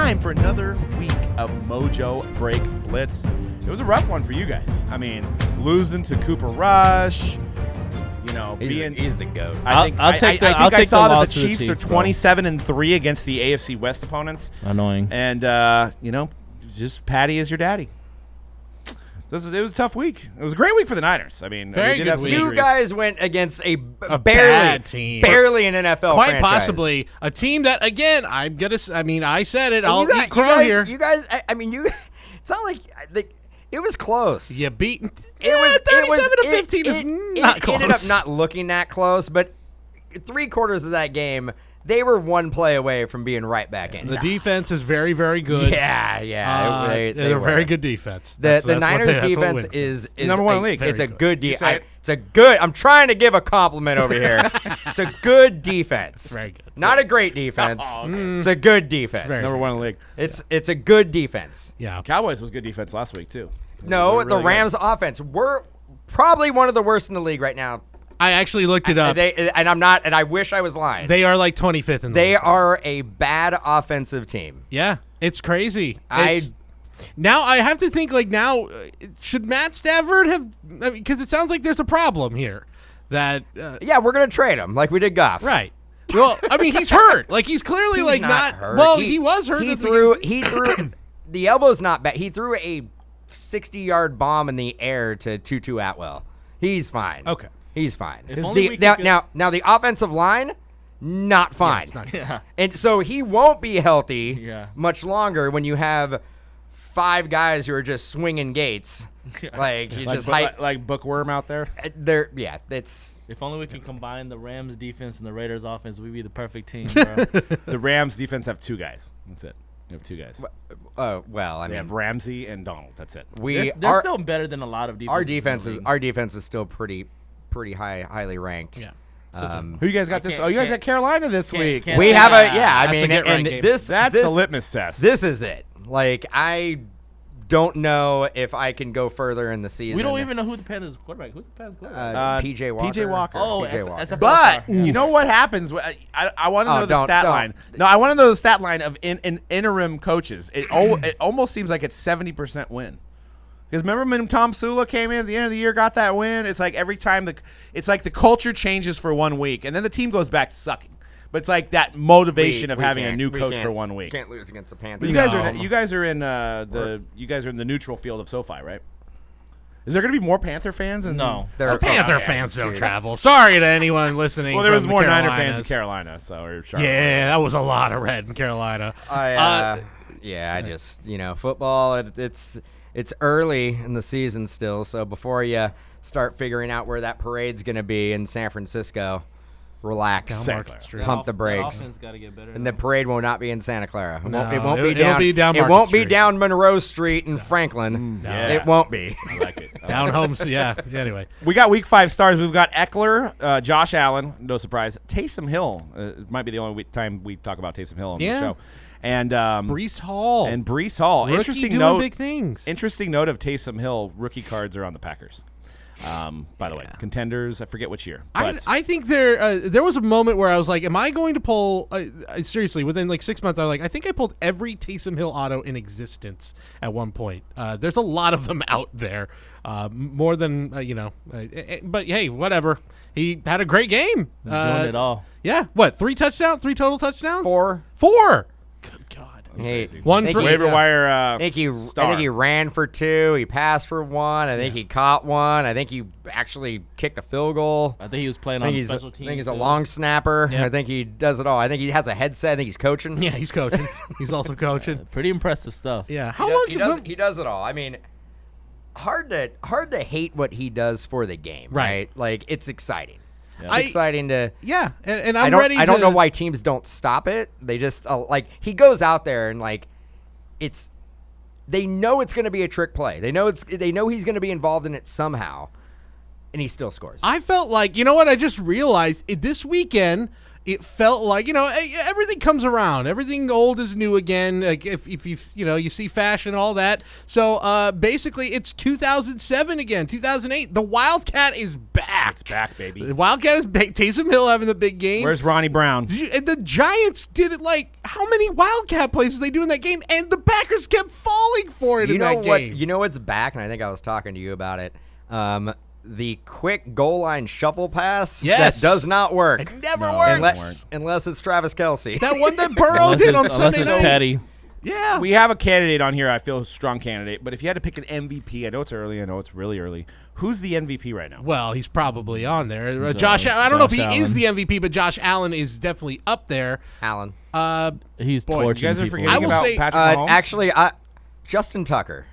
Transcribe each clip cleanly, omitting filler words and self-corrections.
time for another week of Mojobreak Blitz. It was a rough one for you guys. I mean, losing to Cooper Rush. You know, he's the GOAT. I think I saw that the Chiefs are 27-3 against the AFC West opponents. Annoying. And just Patty is your daddy. It was a tough week. It was a great week for the Niners. I mean, Very good week. You guys went against a bad team, barely an NFL quite franchise. Possibly a team that, again, I said it. I'll eat crow here. You guys, it's not like it was close. You beat. It was 37-15 is not close. It ended up not looking that close, but 3/4 of that game, they were one play away from being right back in. The defense is very, very good. Yeah. They're a very good defense. The Niners defense is number one in the league. It's a good defense. It's a good. I'm trying to give a compliment over here. It's a good defense. Very good. Not a great defense. It's a good defense. Number one in the league. It's a good defense. Yeah. Cowboys was good defense last week too. No, the Rams offense. We're probably one of the worst in the league right now. I actually looked it up. I wish I was lying. They are like 25th in the league. They are a bad offensive team. Yeah, it's crazy. Now I have to think, should Matt Stafford have, because it sounds like there's a problem here. That yeah, we're going to trade him like we did Goff. Right. Well, I mean, he's hurt. Like, he's clearly He's not hurt. Well, he was hurt. He threw the elbow's not bad. He threw a 60-yard bomb in the air to Tutu Atwell. He's fine. Okay. He's fine. Now the offensive line, not fine. Yeah, it's not good. And so he won't be healthy much longer when you have 5 guys who are just swinging gates. Like Bookworm out there. It's. If only we could combine the Rams defense and the Raiders offense, we'd be the perfect team, bro. The Rams defense have 2 guys. That's it. You have 2 guys. Well, I They mean, have Ramsey and Donald. That's it. They're still better than a lot of defenses. Our defense is still pretty highly ranked. Yeah. Who you guys got this? Oh, you guys got Carolina this week. We have that's the litmus test. This is it. Like, I don't know if I can go further in the season. We don't even know who the Panthers quarterback. Who's the Panthers quarterback? PJ Walker. PJ Walker. Oh, PJ Walker. But you know what happens? I want to know the stat line. No, I want to know the stat line of interim coaches. It almost seems like it's 70% win. Because remember when Tom Sula came in at the end of the year, got that win? It's like every time it's like the culture changes for 1 week, and then the team goes back to sucking. But it's like that motivation of having a new coach for 1 week. Can't lose against the Panthers. But you guys are in the neutral field of SoFi, right? Is there going to be more Panther fans? No. Panther fans don't travel. Sorry to anyone listening. Well, there was more Niner Carolinas. fans in Carolina, or Charlotte. Yeah, that was a lot of red in Carolina. Football. It's early in the season still, so before you start figuring out where that parade's going to be in San Francisco, relax, pump the brakes. Gotta get better and the parade will not be in Santa Clara. It won't be down Monroe Street in Franklin. It won't be. I like it. Down home. Yeah. Anyway, we got week 5 stars. We've got Eckler, Josh Allen, no surprise. Taysom Hill. It might be the only time we talk about Taysom Hill on the show. And Breece Hall. Rookie interesting doing note. Big things. Interesting note of Taysom Hill. Rookie cards are on the Packers. By the way, contenders. I forget which year. But I think there was a moment where I was like, "Am I going to pull?" Seriously, within like 6 months, I think I pulled every Taysom Hill auto in existence at one point. There's a lot of them out there, more than but hey, whatever. He had a great game. Doing it all. Yeah. What? 3 touchdowns? 3 total touchdowns? 4. Good God. Hey, one for waiver wire. I think he ran for 2. He passed for 1. I think he caught 1. I think he actually kicked a field goal. I think he was playing on special teams. I think he's a long snapper. Yeah. I think he does it all. I think he has a headset. I think he's coaching. Yeah, he's coaching. He's also coaching. Pretty impressive stuff. Yeah. He does it all. I mean, hard to hate what he does for the game, right? Like, it's exciting. Yeah. It's exciting to and I'm ready. I don't know why teams don't stop it. They just he goes out there and they know it's going to be a trick play. They know he's going to be involved in it somehow, and he still scores. I felt like, you know what? I just realized this weekend it felt like, everything comes around. Everything old is new again. Like if you see fashion, all that. So basically, it's 2007 again, 2008. The Wildcat is back. It's back, baby. The Wildcat is back. Taysom Hill having the big game. Where's Ronnie Brown? And the Giants did it how many Wildcat plays did they do in that game? And the Packers kept falling for it in that game. You know what's back, and I think I was talking to you about it. The quick goal line shuffle pass that does not work. It never works. Unless it's Travis Kelce. That one that Burrow did on Sunday night. Petty. Yeah. We have a candidate on here. I feel a strong candidate. But if you had to pick an MVP, I know it's early. I know it's really early. Who's the MVP right now? Well, he's probably on there. Josh I don't know if he is the MVP, but Josh Allen is definitely up there. Allen. He's You torching guys are people. forgetting about Patrick Mahomes? Actually, Justin Tucker.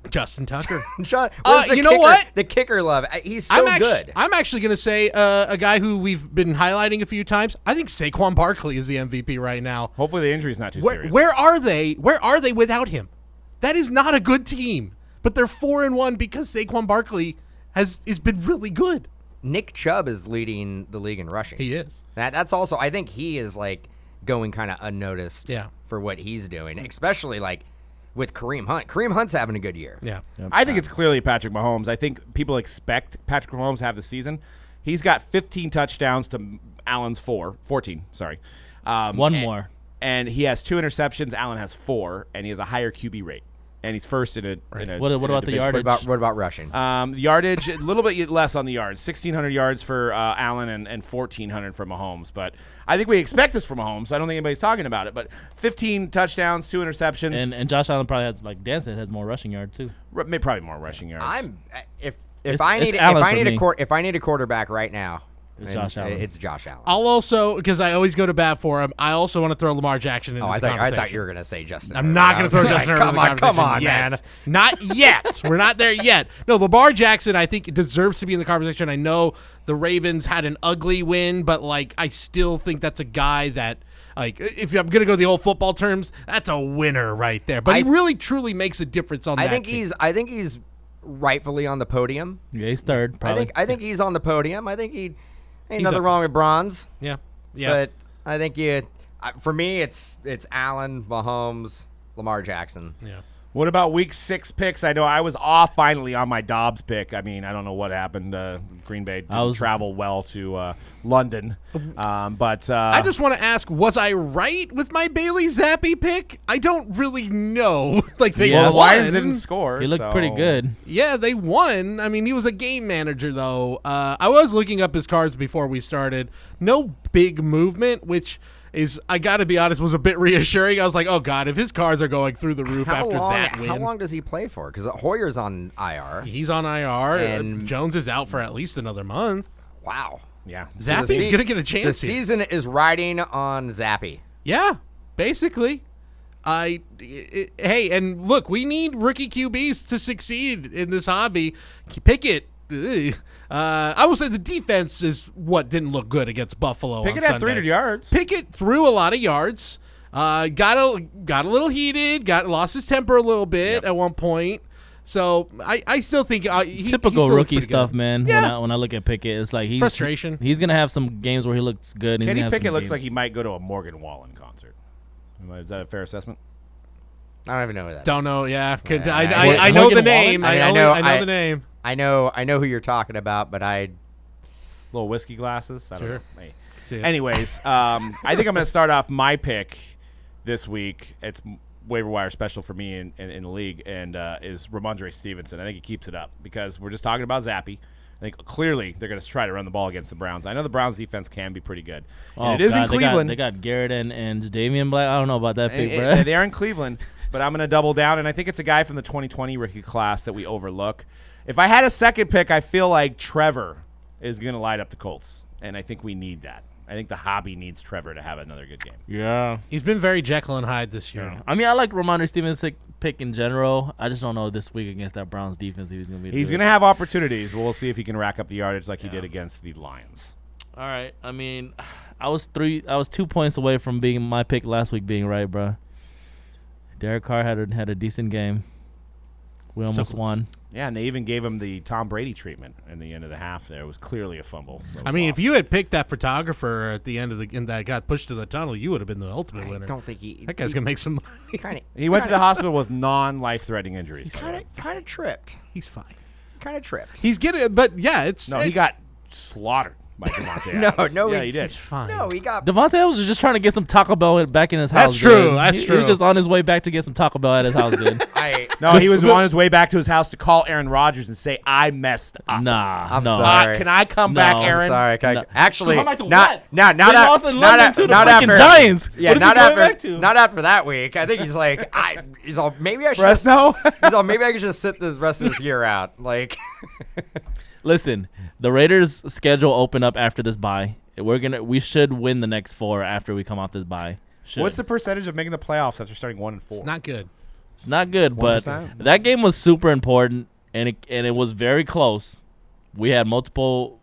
Justin Tucker. You know what? The kicker love. He's so good. I'm actually going to say a guy who we've been highlighting a few times. I think Saquon Barkley is the MVP right now. Hopefully the injury's not too serious. Where are they? Where are they without him? That is not a good team. But they're 4-1 because Saquon Barkley has been really good. Nick Chubb is leading the league in rushing. He is. That's also, I think he is going kind of unnoticed for what he's doing, especially with Kareem Hunt. Kareem Hunt's having a good year. Yeah. Yep. I think it's clearly Patrick Mahomes. I think people expect Patrick Mahomes to have the season. He's got 15 touchdowns to Allen's 14. Sorry. One more. And he has 2 interceptions. Allen has 4, and he has a higher QB rate. And he's first in a What about the yardage? What about rushing? Yardage, a little bit less on the yards. 1,600 yards for Allen and 1,400 for Mahomes. But I think we expect this from Mahomes. I don't think anybody's talking about it. But 15 touchdowns, 2 interceptions. And Josh Allen probably has, Dan said, has more rushing yards too. Probably more rushing yards. If I need a quarterback right now, it's Josh Allen. It's Josh Allen. I'll also, because I always go to bat for him, I also want to throw Lamar Jackson into the conversation. I thought you were going to say Justin. I'm not going to throw Justin Herbert into the conversation. Come on, man. man. Not yet. We're not there yet. No, Lamar Jackson, I think, deserves to be in the conversation. I know the Ravens had an ugly win, but, I still think that's a guy that, if I'm going to go the old football terms, that's a winner right there. But he really, truly makes a difference on that team. I think he's rightfully on the podium. Yeah, he's third, probably. I think he's on the podium. I think ain't nothing wrong with bronze. Yeah. But I think for me, it's Allen, Mahomes, Lamar Jackson. Yeah. What about week 6 picks? I know I was off finally on my Dobbs pick. I mean, I don't know what happened. Green Bay didn't travel well to London. But I just want to ask, was I right with my Bailey Zappi pick? I don't really know. The Lions didn't score. He looked pretty good. Yeah, they won. I mean, he was a game manager, though. I was looking up his cards before we started. No big movement, which is, I got to be honest, was a bit reassuring. I was like, oh, God, if his cards are going through the roof that win. How long does he play for? Because Hoyer's on IR. He's on IR. And Jones is out for at least another month. Wow. Yeah. Zappi's going to get a chance The season is riding on Zappi. Yeah, basically. Hey, and look, we need rookie QBs to succeed in this hobby. Pickett. I will say the defense is what didn't look good against Buffalo. Pickett on had Sunday. 300 yards. Pickett threw a lot of yards. Got a little heated. Lost his temper a little bit at one point. So I still think typical rookie stuff, good. Man. Yeah. When I look at Pickett, it's like frustration. He's gonna have some games where he looks good. Kenny Pickett looks like he might go to a Morgan Wallen concert. Is that a fair assessment? I don't even know who that is. Don't know. Yeah, I know the name. I know the name. I know who you're talking about, but little whiskey glasses. I don't know. Hey. Anyways, I think I'm going to start off my pick this week. It's waiver wire special for me in the league, and is Ramondre Stevenson. I think he keeps it up because we're just talking about Zappi. I think clearly they're going to try to run the ball against the Browns. I know the Browns defense can be pretty good. And it is in Cleveland. They got Garrett and Davian Black. I don't know about that pick, bro. They're in Cleveland, but I'm going to double down, and I think it's a guy from the 2020 rookie class that we overlook. If I had a second pick, I feel like Trevor is going to light up the Colts, and I think we need that. I think the hobby needs Trevor to have another good game. Yeah. He's been very Jekyll and Hyde this year. Yeah. I mean, I like Ramondre Stevenson pick in general. I just don't know this week against that Browns defense he's going to be. He's going to have opportunities, but we'll see if he can rack up the yardage like he did against the Lions. All right. I mean, I was 2 points away from being my pick last week being right, bro. Derek Carr had a decent game. We almost won. Yeah, and they even gave him the Tom Brady treatment in the end of the half there. It was clearly a fumble. I mean, if you had picked that photographer at the end of and that got pushed to the tunnel, you would have been the ultimate winner. I don't think that guy's going to make some money. He went to the hospital with non-life-threatening injuries. He's kind of tripped. He's fine. Kind of tripped. He's getting, but yeah, he got slaughtered by Devontae Adams. No, he did. He's fine. No, he got. Devontae Adams was just trying to get some Taco Bell back in his house. That's true. Dude. That's He true. was just on his way back to get some Taco Bell at his house, dude. No, he was on his way back to his house to call Aaron Rodgers and say, "I messed up." Nah, I'm no. sorry. Can I come back, No, Aaron? Sorry, No. actually, Come back to not what? not They not lost in London to the freaking Giants. Yeah, What is he not going back to? not after that week. I think he's like, he's all maybe I should. Fresno? He's all maybe I could just sit the rest of this year out. Like, Listen, the Raiders' schedule open up after this bye. We should win the next 4 after we come off this bye. What's the percentage of making the playoffs after starting 1-4? It's not good. It's not good, but 1%? that game was super important, and it was very close. We had multiple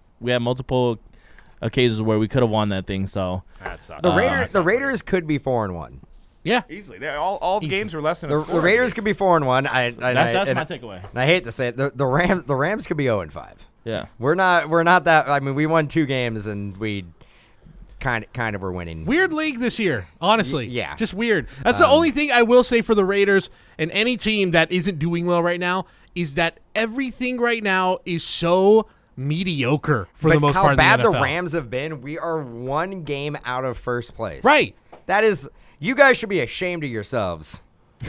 occasions where we could have won that thing. So That sucks. the Raiders could be 4-1. Yeah. Easily. All games were less than a score. The Raiders could be 4-1. that's my takeaway. And I hate to say it, the Rams could be 0-5. Yeah. We're not that. I mean, we won 2 games and we kind of were winning. Weird league this year, honestly. Yeah. Just weird. That's the only thing I will say for the Raiders and any team that isn't doing well right now is that everything right now is so mediocre for the most part of the NFL. How bad the Rams have been, we are 1 game out of first place. Right. That is, you guys should be ashamed of yourselves.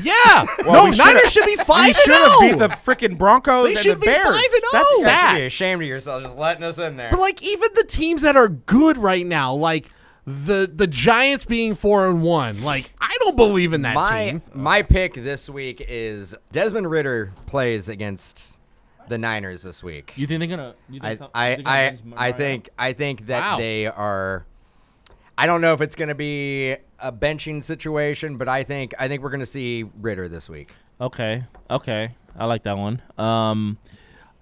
Yeah. Well, Niners should be 5-0. We should have beat the freaking Broncos They and should the be Bears. 5-0. That's You guys should be sad. ashamed of yourselves just letting us in there. But like even the teams that are good right now, like the Giants being 4-1, like I don't believe in that team. My pick this week is Desmond Ridder plays against the Niners this week. You think they're gonna? I think that they are. I don't know if it's going to be a benching situation, but I think we're going to see Ridder this week. Okay, I like that one.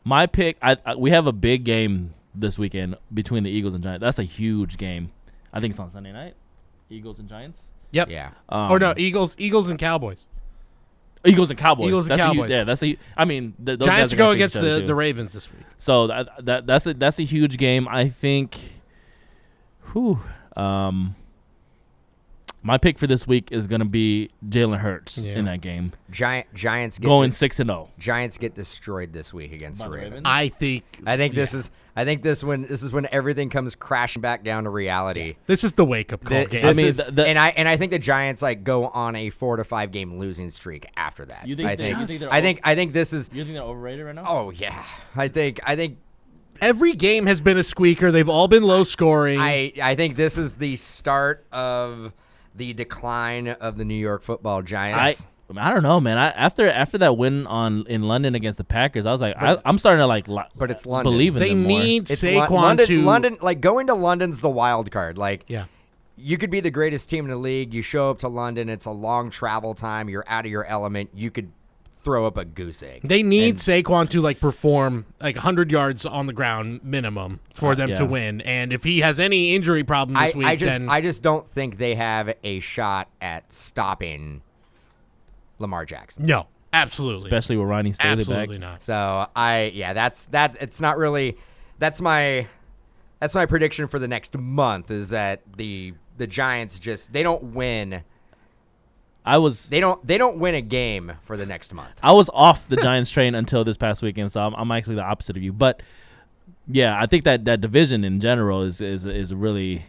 My pick. We have a big game this weekend between the Eagles and Giants. That's a huge game. I think it's on Sunday night. Eagles and Giants. Yep. Yeah. Or no, Eagles and Cowboys. Eagles and Cowboys. Eagles and Cowboys. Those Giants guys are going gonna face against each other too. the Ravens this week. So that's a huge game. I think. My pick for this week is gonna be Jalen Hurts in that game. Giants get Going 6-0. Giants get destroyed this week against the Ravens. I think this is when everything comes crashing back down to reality. this is the wake up call game. I think the Giants go on a 4 to 5 game losing streak after that. You think I think this is. You think they're overrated right now? Oh yeah, I think every game has been a squeaker. They've all been low scoring. I think this is the start of the decline of the New York Football Giants. I don't know, man. After that win in London against the Packers, I was like, I'm starting to but it's London. believe in they them more. need It's Saquon to London. Like going to London's the wild card. Like yeah. You could be the greatest team in the league. You show up to London. It's a long travel time. You're out of your element. You could throw up a goose egg. They need Saquon to perform 100 yards on the ground minimum for them to win. And if he has any injury problem this week, I just don't think they have a shot at stopping Lamar Jackson. No, absolutely, especially with Ronnie Staley back. Absolutely not. So it's not really. That's my prediction for the next month is that the Giants they don't win. They don't win a game for the next month. I was off the Giants train until this past weekend, so I'm actually the opposite of you. But yeah, I think that division in general is really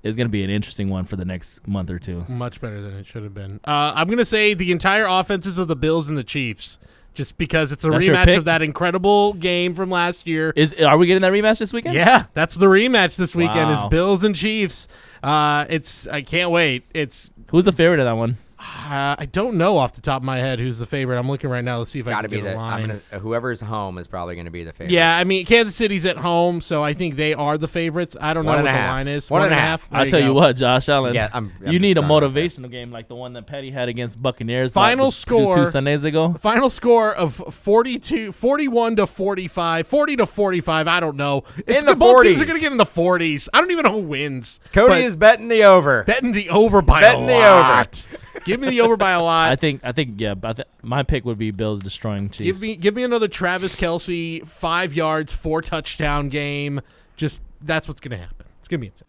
going to be an interesting one for the next month or two. Much better than it should have been. I'm going to say the entire offenses of the Bills and the Chiefs, just because it's a rematch of that incredible game from last year. Are we getting that rematch this weekend? Yeah, that's the rematch this weekend. Wow. Is Bills and Chiefs. I can't wait. Who's the favorite of that one? I don't know off the top of my head who's the favorite. I'm looking right now. Let's see if I can get a line. Whoever's home is probably going to be the favorite. Yeah, I mean, Kansas City's at home, so I think they are the favorites. I don't know what the line is. 1.5. I'll tell you what, Josh Allen. Yeah, I'm you need a motivational game like the one that Petty had against Buccaneers. Final score 2 Sundays ago. Final score of 41 to 45, 40 to 45. I don't know. In the both 40s. teams are going to get in the 40s. I don't even know who wins. Cody is betting the over. Betting the over by betting a lot. the over. Give me the over by a lot. I think yeah. But my pick would be Bills destroying Chiefs. Give me another Travis Kelce 5 yards, 4 touchdown game. Just that's what's gonna happen. It's gonna be insane.